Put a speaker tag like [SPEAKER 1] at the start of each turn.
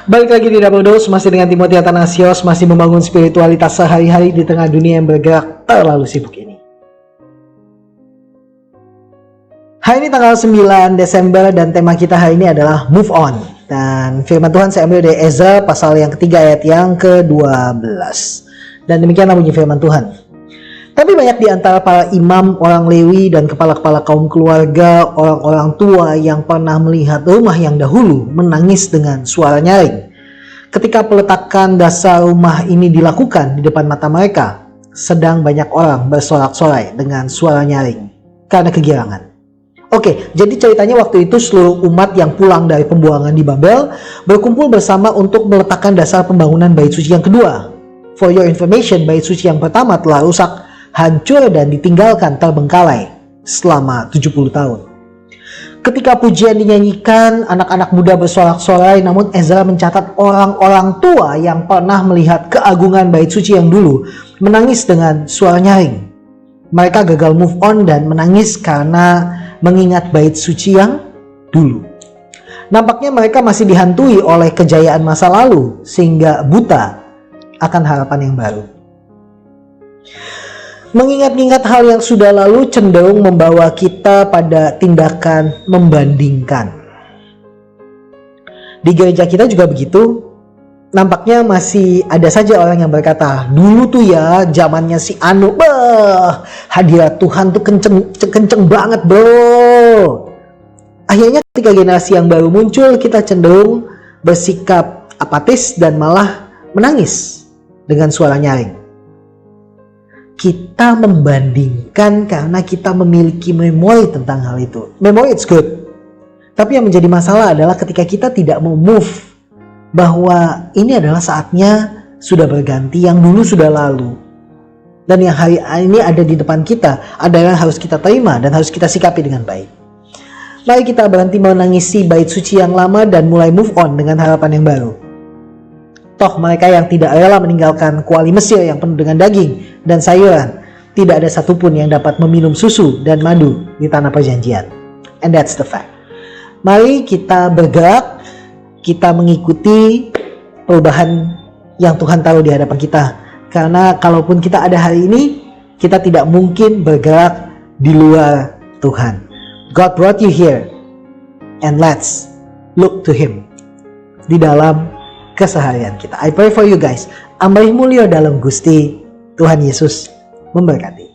[SPEAKER 1] Balik lagi di Double Dose, masih dengan Timothy Athanasios, masih membangun spiritualitas sehari-hari di tengah dunia yang bergerak terlalu sibuk ini. Hari ini tanggal 9 Desember dan tema kita hari ini adalah Move On. Dan firman Tuhan saya ambil dari Ezra pasal yang ketiga ayat yang ke-12. Dan demikianlah bunyi firman Tuhan. Tapi banyak di antara para imam, orang Lewi, dan kepala-kepala kaum keluarga, orang-orang tua yang pernah melihat rumah yang dahulu menangis dengan suara nyaring. Ketika peletakan dasar rumah ini dilakukan di depan mata mereka, sedang banyak orang bersorak-sorai dengan suara nyaring karena kegirangan. Oke, jadi ceritanya waktu itu seluruh umat yang pulang dari pembuangan di Babel berkumpul bersama untuk meletakkan dasar pembangunan bait suci yang kedua. For your information, bait suci yang pertama telah rusak, hancur dan ditinggalkan terbengkalai selama 70 tahun. Ketika pujian dinyanyikan, anak-anak muda bersorak-sorai, namun Ezra mencatat orang-orang tua yang pernah melihat keagungan bait suci yang dulu menangis dengan suara nyaring. Mereka gagal move on dan menangis karena mengingat bait suci yang dulu. Nampaknya mereka masih dihantui oleh kejayaan masa lalu sehingga buta akan harapan yang baru. Mengingat-ingat hal yang sudah lalu cenderung membawa kita pada tindakan membandingkan. Di gereja kita juga begitu. Nampaknya masih ada saja orang yang berkata, dulu tuh ya zamannya si Anu, hadirat Tuhan tuh kenceng banget bro. Akhirnya ketika generasi yang baru muncul, kita cenderung bersikap apatis dan malah menangis dengan suara nyaring. Kita membandingkan karena kita memiliki memori tentang hal itu. Memori it's good. Tapi yang menjadi masalah adalah ketika kita tidak mau move bahwa ini adalah saatnya sudah berganti, yang dulu sudah lalu. Dan yang hari ini ada di depan kita adalah harus kita terima dan harus kita sikapi dengan baik. Mari kita berhenti menangisi bait suci yang lama dan mulai move on dengan harapan yang baru. Toh mereka yang tidak rela meninggalkan kuali Mesir yang penuh dengan daging dan sayuran, tidak ada satupun yang dapat meminum susu dan madu di tanah perjanjian. And that's the fact. Mari kita bergerak, kita mengikuti perubahan yang Tuhan taruh di hadapan kita. Karena kalaupun kita ada hari ini, kita tidak mungkin bergerak di luar Tuhan. God brought you here, and let's look to Him di dalam keseharian kita. I pray for you guys. Ambarih mulya dalam Gusti, Tuhan Yesus memberkati.